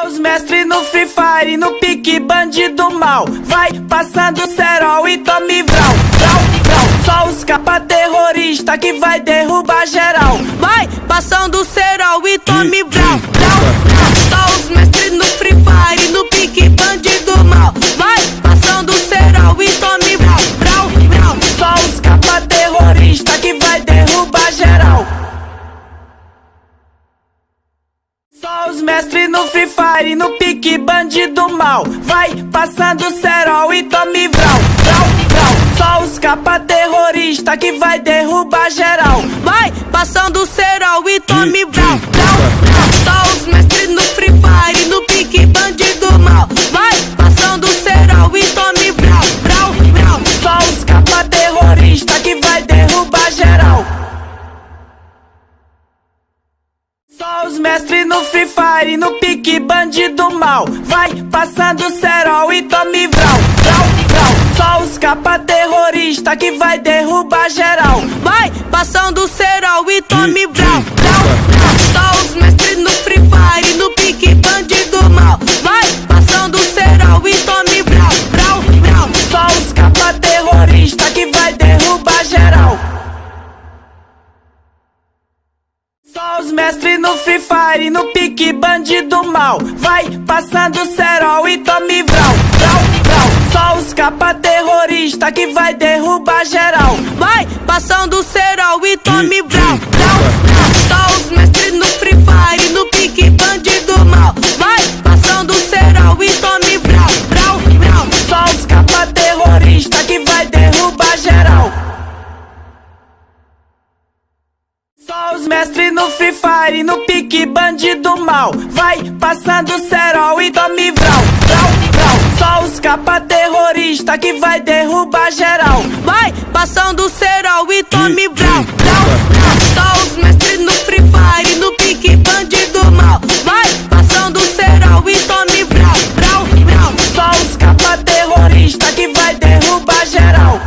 Só os mestres no Free Fire, no pique bandido mal. Vai passando cerol e tome vral, vral, vral. Só os capa terrorista que vai derrubar geral. Vai passando cerol e tome vral, vral, vral. Só os mestres no Free Fire, no pique bandido mal. Vai passando cerol e tome vral, vral, vral. Só os capa terrorista que vai derrubar geral. Só os mestres no Free Fire, no pique bandido mal. Vai passando cerol e tome vral, vral, vral. Só os capa terrorista que vai derrubar geral. Vai passando cerol e tome vral, vral, vral. Só os mestres no Free Fire, no pique bandido mal. Vai passando cerol e tome vral, vral, vral. Só os capa terrorista que vai derrubar geral. Só os mestres no Free Fire, no pique bandido mal. Vai passando cerol e tome vral, vral, vral. Só os capa terrorista que vai derrubar geral. Vai passando cerol e tome vral, vral, vral. Só os mestres no Free Fire, no pique bandido mal. Vai passando cerol e tome vral, vral, vral. Só os capa terrorista que vai derrubar geral. Só os mestres no Free Fire, no pique bandido mal. Vai passando cerol e tome vral, vral, vral. Só os capa terrorista que vai derrubar geral. Vai passando cerol e tome vral, vral, vral. Só os mestres no Free Fire, no pique bandido mal. Vai passando cerol e tome vral, vral, vral. Só os capa terrorista que vai derrubar geral. Só os mestres no Free Fire, no pique bandido mal. Vai passando cerol e tome vral, vral, vral. Só os capa terrorista que vai derrubar geral. Vai passando cerol e tome vral, vral, vral. Só os mestres no Free Fire, no pique bandido mal. Vai passando cerol e tome vral, vral, vral. Só os capa terrorista que vai derrubar geral.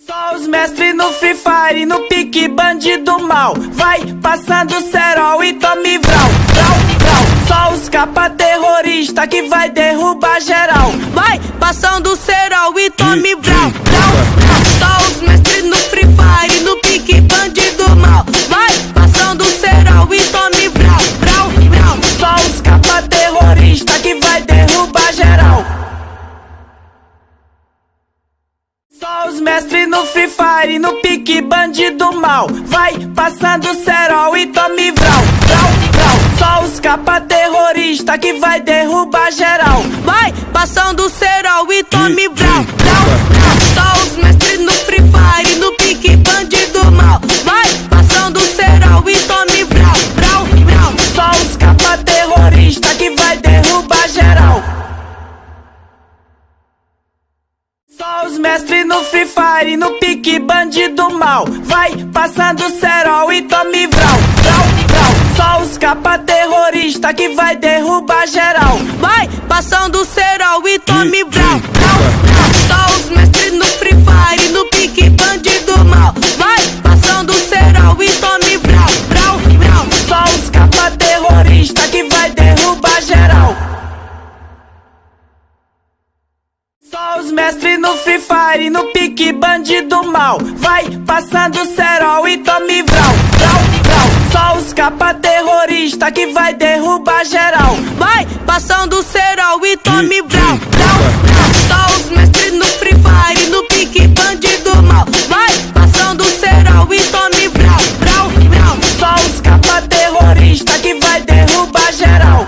Só os mestres no Free Fire, no pique bandido mal. Vai passando cerol e tome vral, vral, vral. Só os capa terrorista que vai derrubar geral. Vai passando cerol e tome vral, vral, vral. Só os mestres no Free Fire, no pique bandido mal. Vai passando cerol e tome vral, vral, vral. Só os capa terrorista que vai derrubar geral. Só os mestres no Free Fire, no pique bandido mal. Vai passando cerol e tome vral, vral, vral. Só os capa terrorista que vai derrubar geral. Vai passando cerol e tome vral, vral, vral. Só os mestres no Free Fire, no pique bandido mal. Vai passando cerol e tome vral, vral, vral. Só os capa terrorista que vai derrubar geral. Só os mestres no Free Fire, no pique bandido mal. Vai passando cerol e tome vral, vral, vral. Só os capa terrorista que vai derrubar geral. Vai passando cerol e tome vral, vral, vral. Só os mestres no Free Fire, no pique bandido mal. Vai passando cerol e tome vral, vral, vral. Só os capa terrorista que vai derrubar geral. Só os mestres no Free Fire, no pique bandido mal. Vai passando cerol e tome vral, vral, vral. Só os capa terrorista que vai derrubar geral. Vai passando cerol e tome vral, vral, vral. Só os mestres no Free Fire, no pique bandido mal. Vai passando cerol e tome vral, vral, vral. Só os capa terrorista que vai derrubar geral.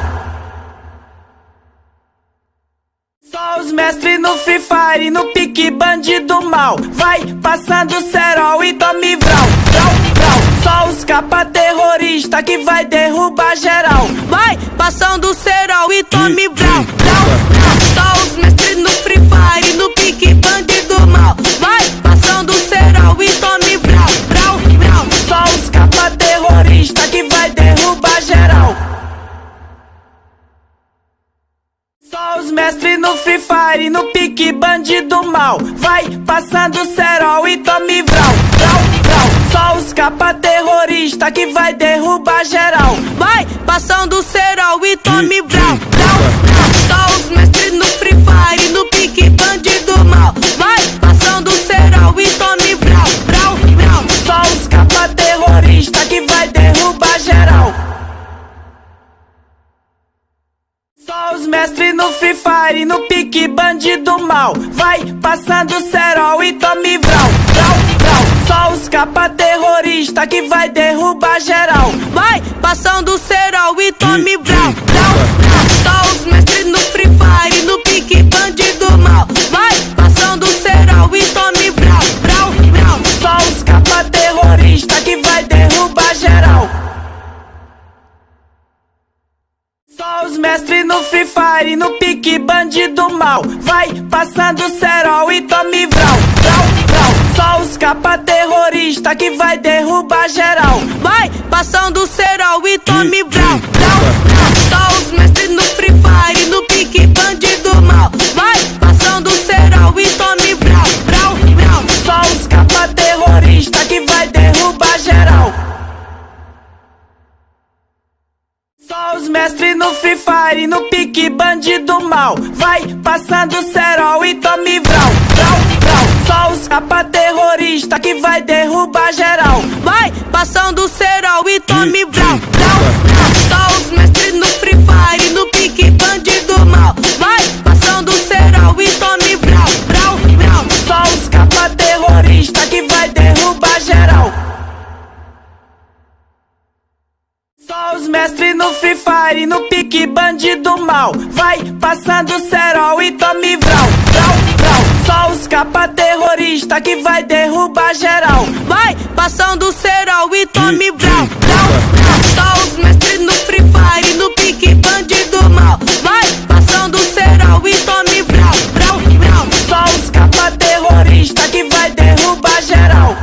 Só os mestres no Free Fire, no pique bandido mal. Vai passando cerol e tome vral, vral, vral. Só os capa terrorista que vai derrubar geral. Vai passando cerol e tome vral, vral, vral. Só os mestres no Free Fire, no pique bandido mal. Vai passando cerol e tome vral, vral, vral. Só os capa terrorista que vai derrubar geral. Só os mestres no Free Fire, no pique bandido mal. Vai passando cerol e tome vral, vral, vral. Só os os capa terrorista que vai derrubar geral. Vai passando o cerol e tome brau, brau, brau. Só os mestres no Free Fire, no pique bandido mal. Vai passando o cerol e tome brau, brau, brau. Só os capa terrorista que vai derrubar geral. Só os mestres no Free Fire, no pique bandido mal. Vai passando cerol e tome vral, vral, vral. Só os capa terrorista que vai derrubar geral. Vai passando cerol e tome vral, vral, vral. Só os mestres no Free Fire, no pique bandido mal. Vai passando cerol e tome vral, vral, vral. Só os capa terrorista que vai derrubar geral. Só os mestres no Free Fire, no pique bandido mal. Vai passando cerol e tome vral, vral, vral. Só os capa terrorista que vai derrubar geral. Vai passando cerol e tome vral, vral, vral. Só os mestres no Free Fire, no pique bandido mal. Vai passando cerol e tome vral, vral, vral. Só os capa terrorista que vai derrubar geral. Só os mestres no Free Fire, no pique bandido mal. Vai passando cerol e tome vral, vral, vral. Só os capa terrorista que vai derrubar geral. Vai passando cerol e tome vral, vral, vral. Só os mestres no Free Fire, no pique bandido mal. Vai passando cerol e tome vral, vral, vral. Só os capa terrorista que vai derrubar geral. Só os mestres no Free Fire, no pique bandido mal. Vai passando cerol e tome vral, vral, vral. Só os capa terrorista que vai derrubar geral. Vai passando cerol e tome vral, vral, vral. Só os mestres no Free Fire, no pique bandido mal. Vai passando cerol e tome vral, vral, vral. Só os capa terrorista que vai derrubar geral.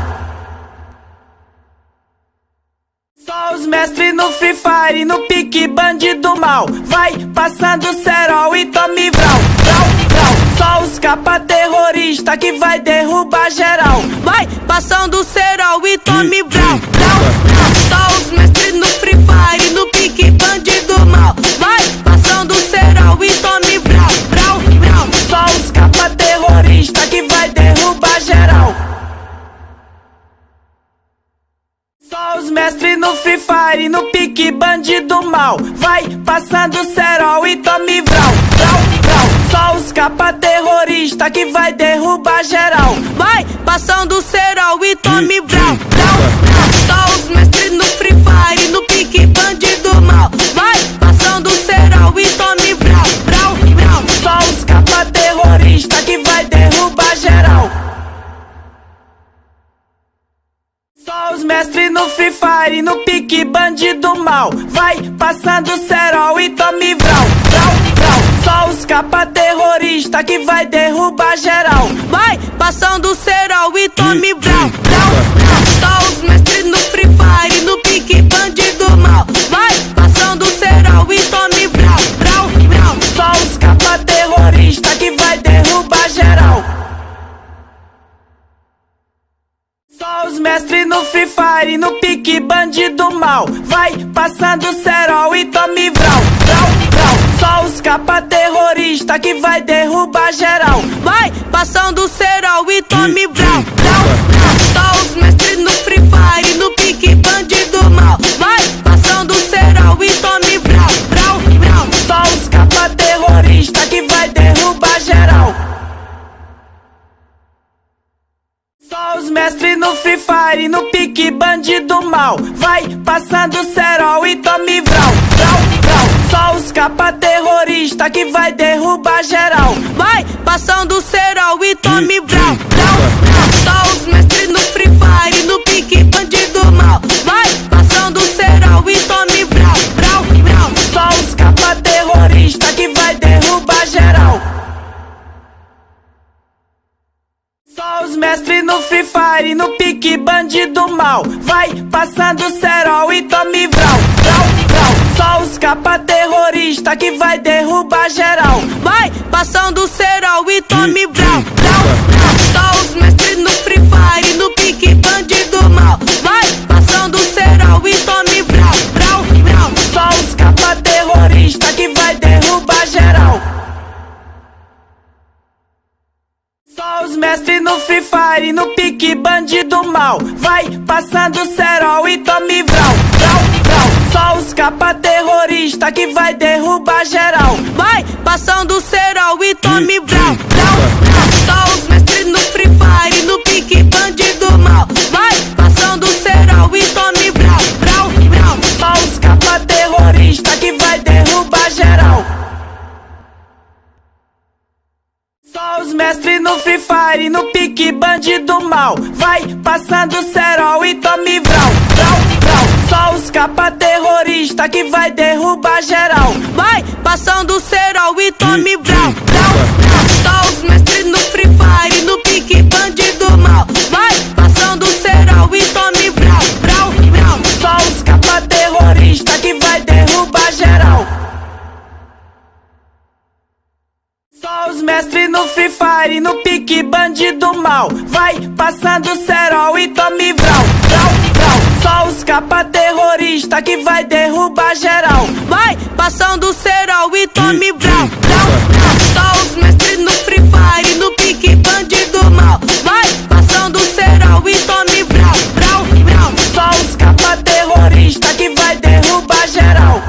Só os mestres no Free Fire, no pique bandido mal. Vai passando cerol e tome vral, vral, vral. Só os capa terrorista que vai derrubar geral. Vai passando cerol e tome vral, vral, vral. Só os mestres no Free Fire, no pique bandido mal. Vai passando cerol e tome vral, vral, vral. Só os capa terrorista que vai derrubar geral. Só os mestres no Free Fire, no pique bandido mal. Vai passando cerol e tome vral, vral, vral. Só os capa terrorista que vai derrubar geral. Vai passando cerol e tome vral, vral, vral. Só os mestres no Free Fire, no pique bandido mal. Vai passando cerol e tome vral, vral, vral. Só os capa terrorista que vai derrubar geral. Só os mestres no Free Fire, no pique bandido mal. Vai passando cerol e tome vral, vral, vral. Só os capa terrorista que vai derrubar geral. Vai passando cerol e tome vral, vral, vral. Só os mestres no Free Fire, no pique bandido mal. Vai passando cerol e tome vral, vral, vral. Só os capa terrorista que vai derrubar geral. Só os mestres no Free Fire, no pique bandido mal. Vai passando cerol e tome vral, vral, vral. Só os capa terrorista que vai derrubar geral. Vai passando cerol e tome vral, vral, vral. Só os mestres no Free Fire, no pique bandido mal. Vai passando cerol e tome vral, vral, vral. Só os capa terrorista que vai derrubar geral. Só os mestres no Free Fire, no pique bandido mal. Vai passando cerol e tome vral, vral, vral. Só os capa terrorista que vai derrubar geral. Vai passando cerol e tome vral, vral, vral. Só os mestres no Free Fire, no pique bandido mal. Vai passando cerol e tome vral, vral, vral. Só os capa terrorista que vai derrubar geral. Só os mestres no Free Fire, no pique bandido mal. Vai passando cerol e tome vral, vral, vral. Só os capa terrorista que vai derrubar geral. Vai passando cerol e tome vral, vral, vral. Só os mestres no Free Fire, no pique bandido mal. Vai Free Fire, no pique bandido mal. Vai passando cerol e tome vral, vral, vral. Só os capa terrorista que vai derrubar geral. Vai passando cerol e tome vral, vral, vral. Só os mestres no Free Fire, no pique bandido mal. Vai passando cerol e tome vral, vral, vral. Só os capa terrorista que vai derrubar geral. Só os mestres no Free Fire, no pique bandido mal. Vai passando cerol e tome vral, vral, vral. Só os capa terrorista que vai derrubar geral. Vai passando cerol e tome vral, vral, vral. Só os mestres no Free Fire, no pique bandido mal. Vai passando cerol e tome vral, vral, vral. Só os capa terrorista que vai derrubar geral. Só os mestres no Free Fire, no pique bandido mal. Vai passando cerol e tome vral, vral, vral. Só os capa terrorista que vai derrubar geral. Vai passando cerol e tome vral, vral, vral. Só os mestres no Free Fire, no pique bandido mal. Vai passando cerol e tome vral, vral, vral. Só os capa terrorista que vai derrubar geral.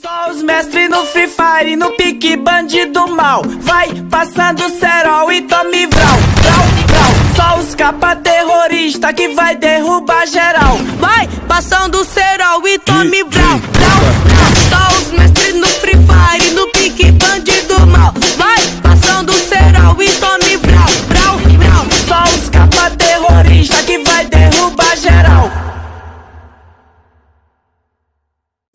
Só os mestres no Free Fire, no pique bandido mal. Vai passando cerol e tome vral, vral, vral. Só os capa terrorista que vai derrubar geral. Vai passando cerol e tome vral, vral, vral. Só os mestres no Free Fire, no pique bandido mal. Vai passando cerol e tome vral, vral, vral. Só os capa terrorista que vai derrubar geral.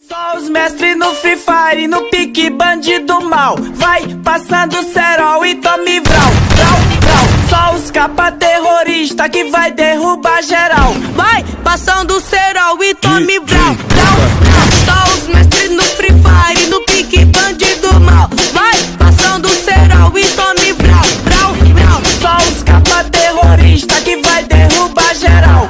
Só os mestres no Free Fire, no pique bandido mal. Vai passando cerol e tome vral, vral, vral. Só os capa terrorista que vai derrubar geral. Vai passando cerol e tome vral, vral, vral. Só os mestres no Free Fire, no pique bandido mal. Vai passando cerol e tome vral, vral, vral. Só os capa terrorista que vai derrubar geral.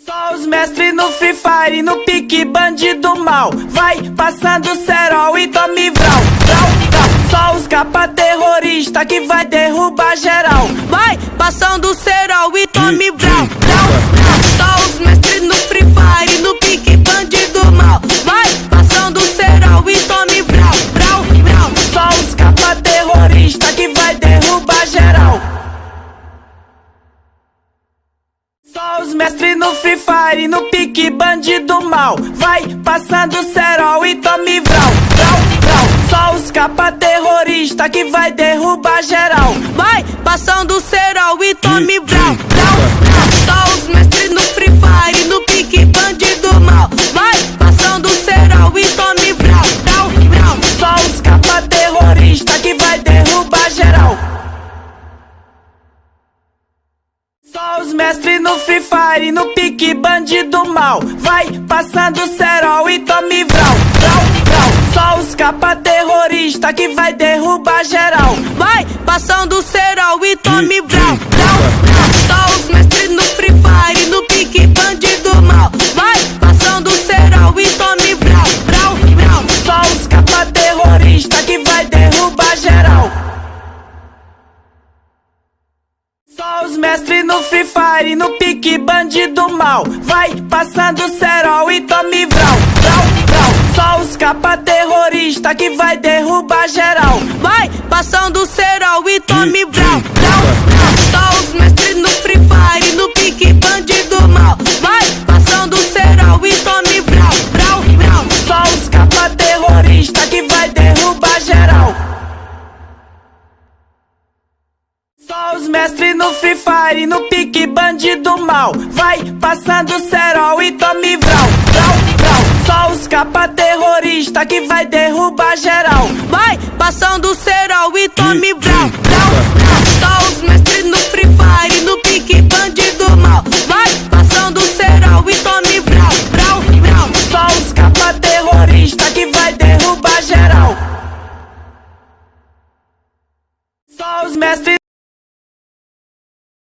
Só os mestres no Free Fire, no pique bandido mal. Vai passando cerol e tome vral, vral, vral. Só os capa terrorista que vai derrubar geral. Vai passando cerol e tome vral, vral, vral. Só os mestres no Free Fire, no pique bandido mal. Vai passando cerol e tome vral, vral, vral. Só os capa terrorista que vai derrubar geral. Só os mestres no Free Fire, no pique bandido mal. Vai passando cerol e tome vral, vral, vral. Só os capa terrorista que vai derrubar geral. Vai passando cerol e tome vral, vral, vral. Só os mestres no Free Fire, no pique bandido mal. Vai passando cerol e tome vral, vral, vral. Só os capa terrorista que vai derrubar geral. Só os mestres no Free Fire, no pique bandido mal. Vai passando cerol e tome vral, vral, vral. Só os capa terrorista que vai derrubar geral. Vai passando cerol e tome vral, vral, vral. Só os mestres no Free Fire, no pique bandido mal. Vai passando cerol e tome vral, vral, vral. Só os capa terrorista que vai derrubar geral. Só os mestres no Free Fire, no pique bandido mal. Vai passando cerol e tome vral, vral, vral. Só os capa terrorista que vai derrubar geral. Vai passando cerol e tome vral, vral, vral. Só os mestres no Free Fire, no pique bandido mal. Vai passando cerol e tome vral, vral, vral. Só os capa terrorista que vai derrubar geral. Só os mestres no Free Fire, no pique bandido mal. Vai passando cerol e tome vral, vral, vral. Só os capa terrorista que vai derrubar geral. Vai passando cerol e tome vral, vral, vral. Só os mestres no Free Fire, no